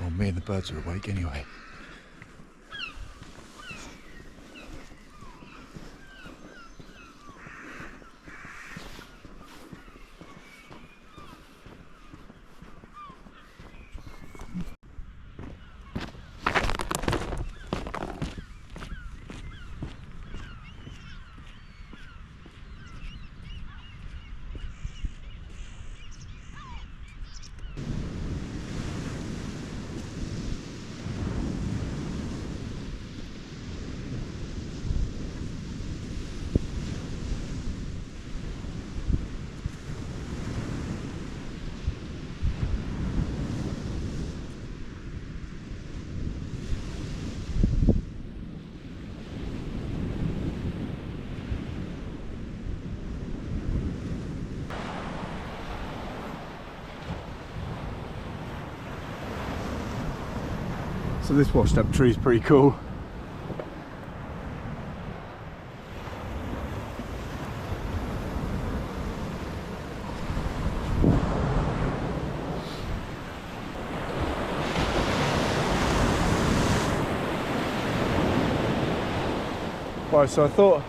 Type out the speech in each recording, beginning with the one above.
Well, me and the birds are awake anyway. So this washed up tree is pretty cool. Right, so I thought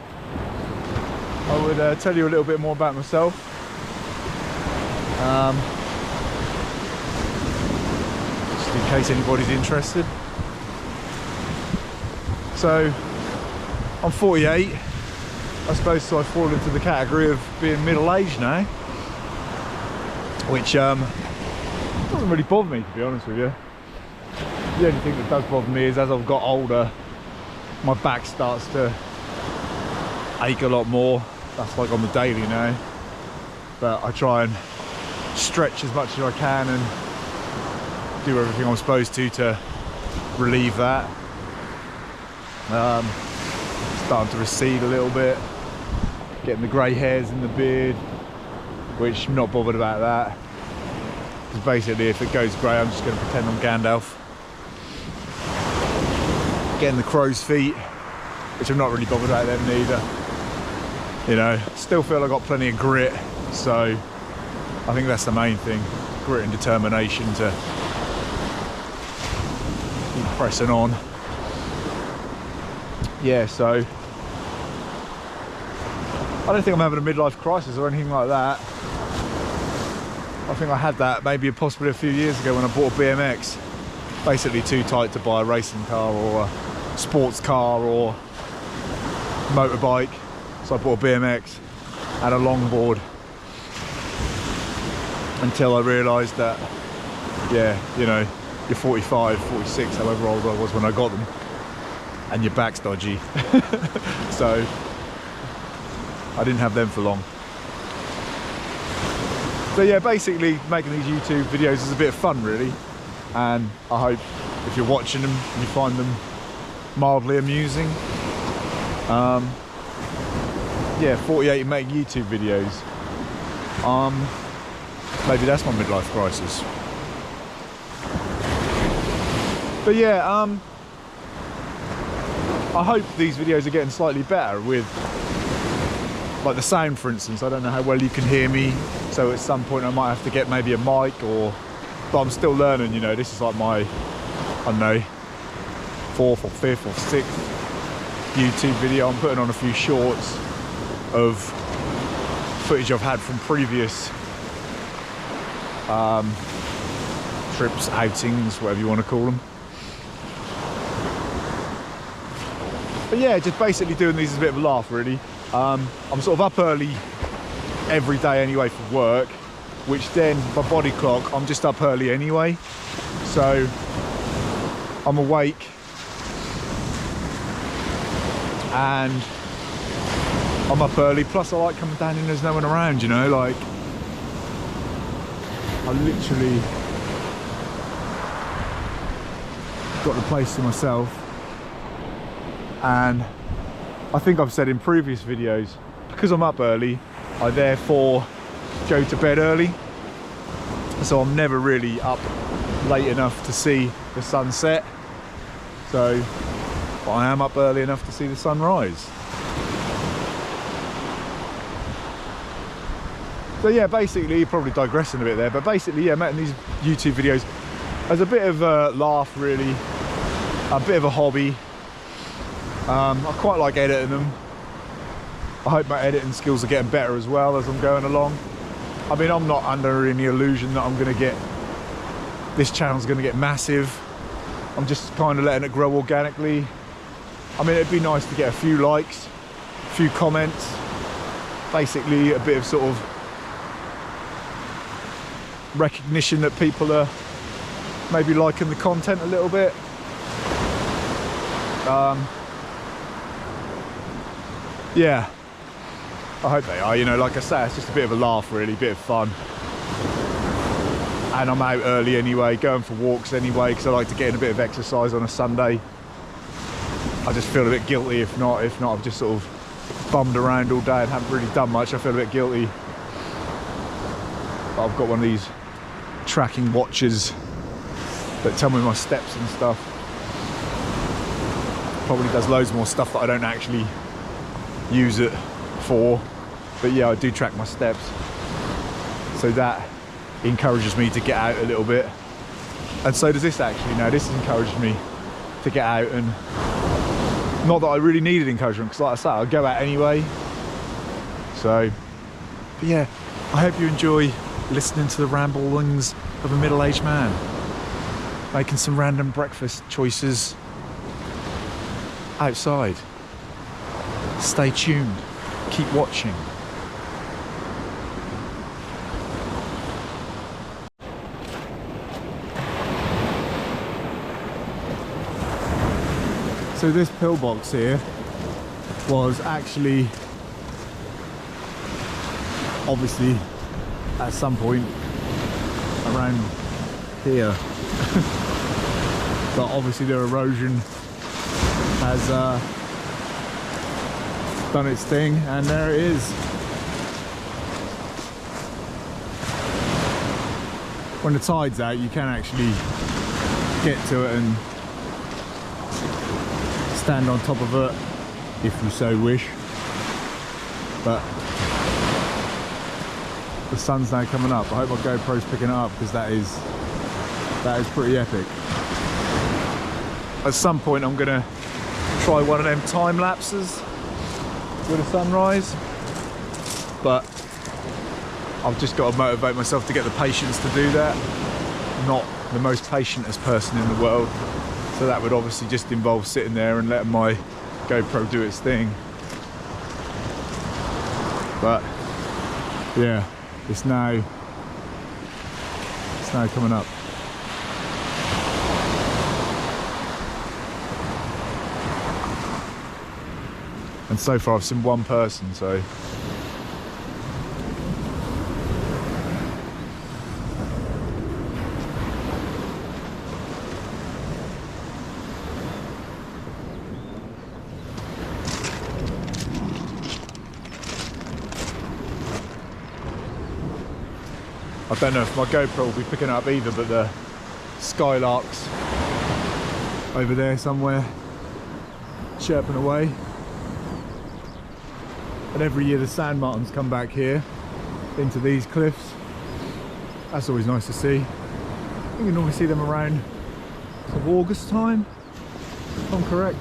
I would tell you a little bit more about myself. Just in case anybody's interested. So, I'm 48, I suppose, so I fall into the category of being middle-aged now, which doesn't really bother me, to be honest with you. The only thing that does bother me is as I've got older, my back starts to ache a lot more. That's like on the daily now, but I try and stretch as much as I can and do everything I'm supposed to relieve that. Starting to recede a little bit, getting the grey hairs in the beard, which I'm not bothered about that, because basically if it goes grey I'm just going to pretend I'm Gandalf. Getting the crow's feet, which I'm not really bothered about them neither. You know, still feel I've got plenty of grit, so I think that's the main thing, grit and determination to keep pressing on. Yeah, so I don't think I'm having a midlife crisis or anything like that. I think I had that maybe possibly a few years ago when I bought a BMX. Basically too tight to buy a racing car or a sports car or motorbike. So I bought a BMX and a longboard until I realised that, yeah, you know, you're 45, 46, however old I was when I got them, and your back's dodgy. So I didn't have them for long. So yeah, basically making these YouTube videos is a bit of fun really, and I hope if you're watching them you find them mildly amusing. Yeah, 48 and making YouTube videos. Maybe that's my midlife crisis. But yeah, I hope these videos are getting slightly better with, like, the sound, for instance. I don't know how well you can hear me, so at some point I might have to get maybe a mic, or, but I'm still learning, you know. This is like my, I don't know, 4th or 5th or 6th YouTube video. I'm putting on a few shorts of footage I've had from previous trips, outings, whatever you want to call them. But yeah, just basically doing these as a bit of a laugh really. I'm sort of up early every day anyway for work, which then my body clock, I'm just up early anyway, so I'm awake and I'm up early, plus I like coming down and there's no one around, you know, like I literally got the place to myself. And I think I've said in previous videos, because I'm up early, I therefore go to bed early, so I'm never really up late enough to see the sunset. So but I am up early enough to see the sunrise. So yeah, basically, probably digressing a bit there, but basically, yeah, making these YouTube videos as a bit of a laugh, really, a bit of a hobby. I quite like editing them. I hope my editing skills are getting better as well as I'm going along. I mean, I'm not under any illusion that this channel's gonna get massive. I'm just kind of letting it grow organically. I mean, it'd be nice to get a few likes, a few comments, basically a bit of sort of recognition that people are maybe liking the content a little bit. Yeah, I hope they are. You know, like I say, it's just a bit of a laugh, really, a bit of fun. And I'm out early anyway, going for walks anyway, because I like to get in a bit of exercise on a Sunday. I just feel a bit guilty if not I've just sort of bummed around all day and haven't really done much. I feel a bit guilty. But I've got one of these tracking watches that tell me my steps and stuff. Probably does loads more stuff that I don't actually use it for, but yeah, I do track my steps, so that encourages me to get out a little bit, and so does this actually. Now this has encouraged me to get out, and not that I really needed encouragement, because like I say, I go out anyway. So but yeah, I hope you enjoy listening to the ramblings of a middle-aged man making some random breakfast choices outside. Stay tuned, keep watching. So this pillbox here was actually, obviously, at some point around here. But obviously the erosion has done its thing, and there it is. When the tide's out, you can actually get to it and stand on top of it if you so wish, but the sun's now coming up. I hope my GoPro's picking it up, because that is pretty epic. At some point I'm gonna try one of them time lapses with a sunrise, but I've just got to motivate myself to get the patience to do that. Not the most patientest person in the world, so that would obviously just involve sitting there and letting my GoPro do its thing. But yeah, it's now coming up. And so far I've seen one person, so I don't know if my GoPro will be picking up either, but the skylarks over there somewhere chirping away. And every year the sand martins come back here into these cliffs. That's always nice to see. I think you normally see them around sort of August time, if I'm correct.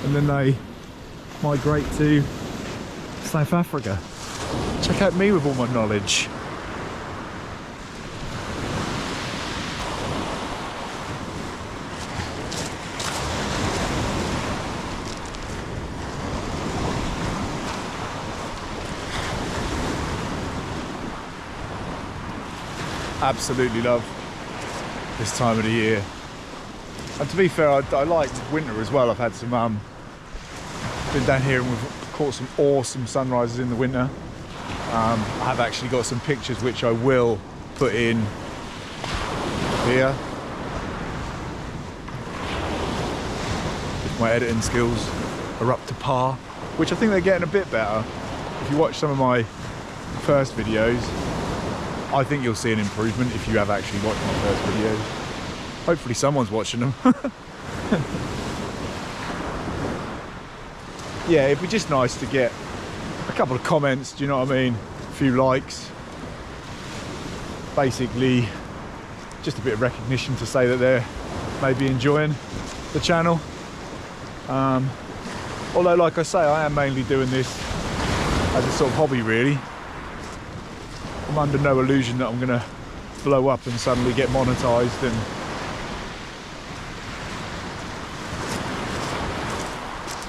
And then they migrate to South Africa. Check out me with all my knowledge. Absolutely love this time of the year, and to be fair, I like winter as well. I've had some been down here and we've caught some awesome sunrises in the winter. I have actually got some pictures which I will put in here if my editing skills are up to par, which I think they're getting a bit better. If you watch some of my first videos, I think you'll see an improvement if you have actually watched my first videos. Hopefully someone's watching them. Yeah, it'd be just nice to get a couple of comments, do you know what I mean? A few likes. basically just a bit of recognition to say that they're maybe enjoying the channel. Although, like I say, I am mainly doing this as a sort of hobby, really. I'm under no illusion that I'm going to blow up and suddenly get monetized, and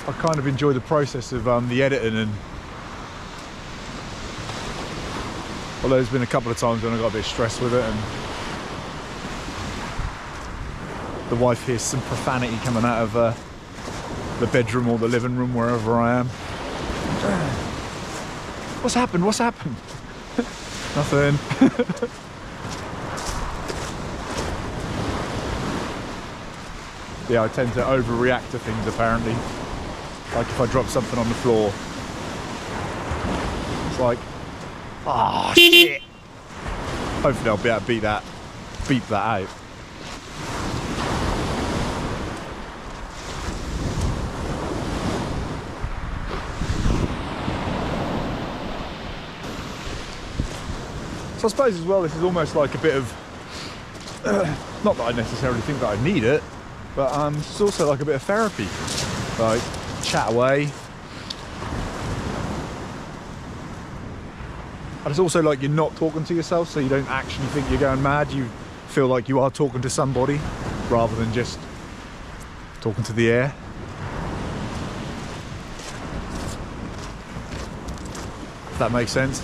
I kind of enjoy the process of the editing. And although there's been a couple of times when I got a bit stressed with it, and the wife hears some profanity coming out of the bedroom or the living room, wherever I am. What's happened? What's happened? Nothing. Yeah, I tend to overreact to things, apparently. Like if I drop something on the floor, it's like, ah, oh, shit. Hopefully I'll be able to beep that out. So I suppose as well, this is almost like a bit of, not that I necessarily think that I need it, but it's also like a bit of therapy. Like, chat away. And it's also like you're not talking to yourself, so you don't actually think you're going mad. You feel like you are talking to somebody rather than just talking to the air. If that makes sense.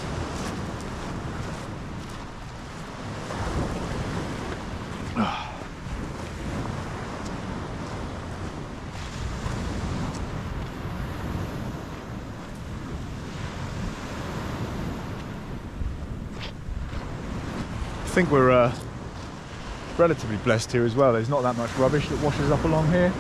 I think we're relatively blessed here as well. There's not that much rubbish that washes up along here.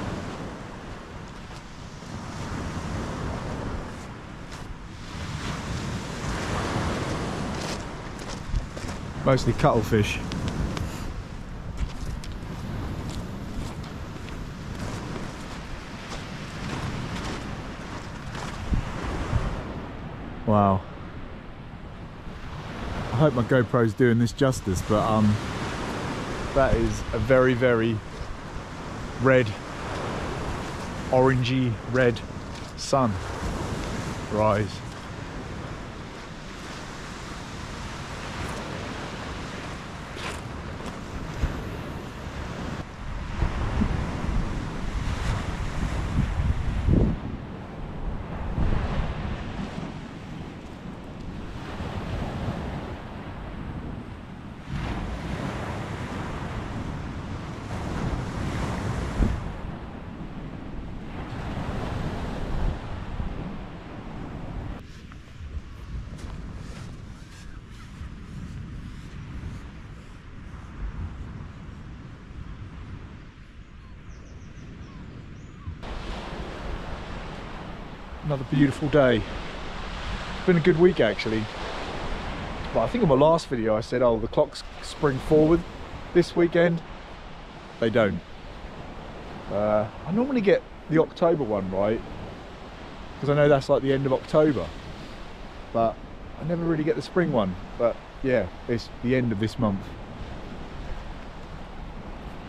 Mostly cuttlefish. Wow. I hope my GoPro's doing this justice, but that is a very, very red, orangey red sun rise. Another beautiful day. It's been a good week actually. But I think in my last video I said, oh, the clocks spring forward this weekend. They don't. I normally get the October one right, because I know that's like the end of October. But I never really get the spring one. But yeah, it's the end of this month.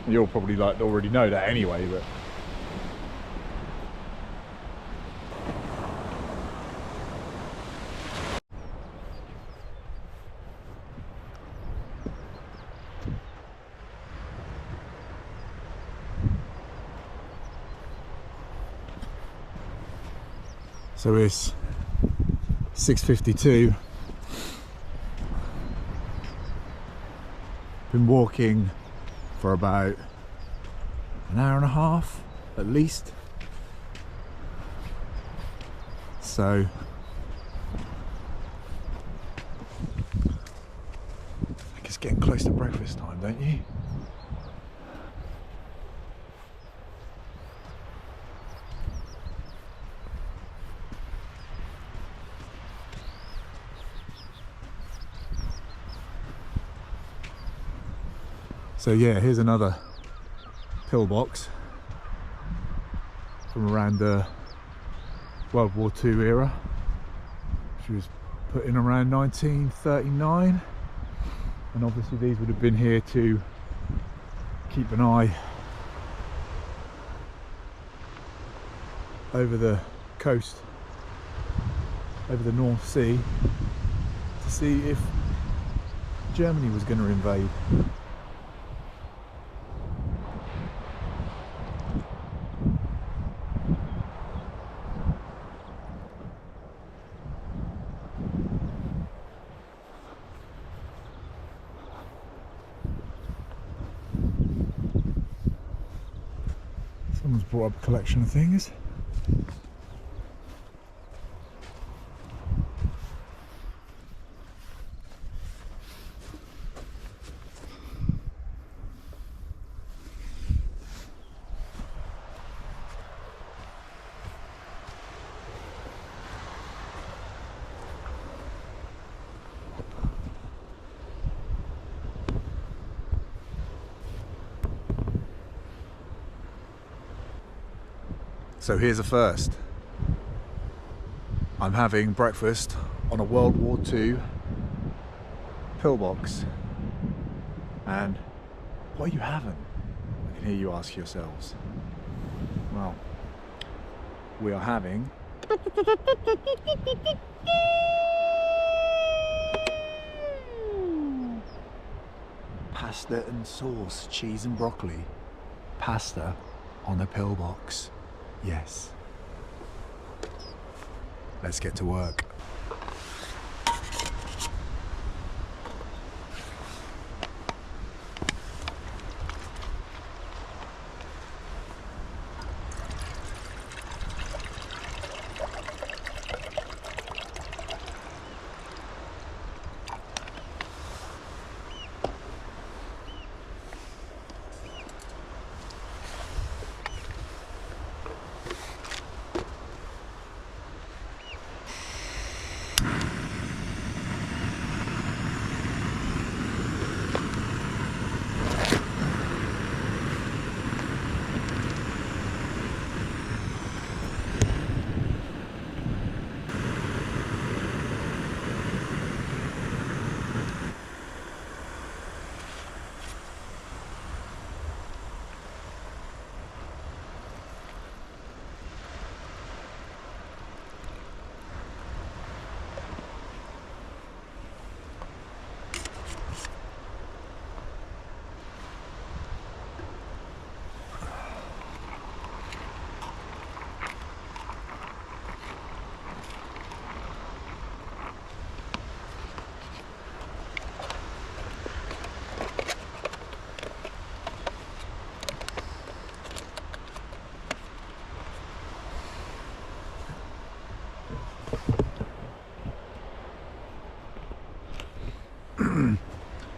You'll probably like already know that anyway, but so it's 6:52. Been walking for about an hour and a half at least. So I think it's getting close to breakfast time, don't you? So yeah, here's another pillbox from around the World War II era. She was put in around 1939. And obviously these would have been here to keep an eye over the coast, over the North Sea, to see if Germany was going to invade. Someone's brought up a collection of things. So here's a first. I'm having breakfast on a World War II pillbox. And what are you having? I can hear you ask yourselves. Well, we are having pasta and sauce, cheese and broccoli. Pasta on a pillbox. Yes. Let's get to work.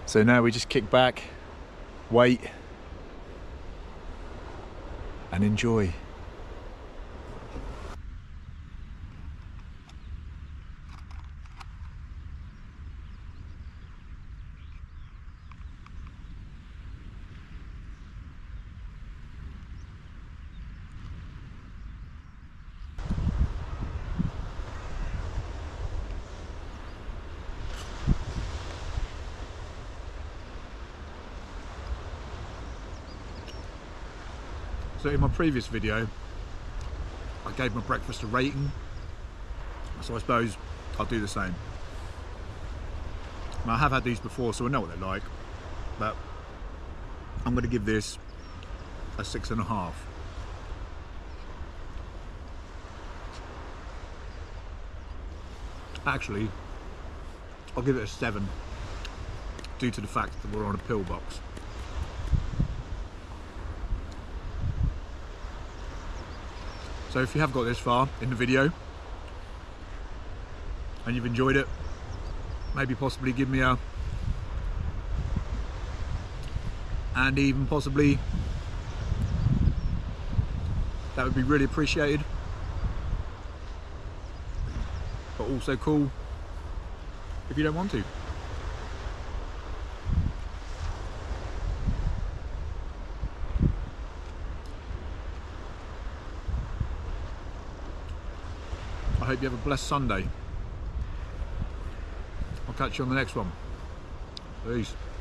So now we just kick back, wait, and enjoy. So in my previous video, I gave my breakfast a rating, so I suppose I'll do the same. Now, I have had these before, so I know what they're like, but I'm going to give this a 6.5. Actually, I'll give it a 7, due to the fact that we're on a pillbox. So if you have got this far in the video and you've enjoyed it, maybe possibly give me a, and even possibly, that would be really appreciated. But also cool if you don't want to. I hope you have a blessed Sunday. I'll catch you on the next one. Peace.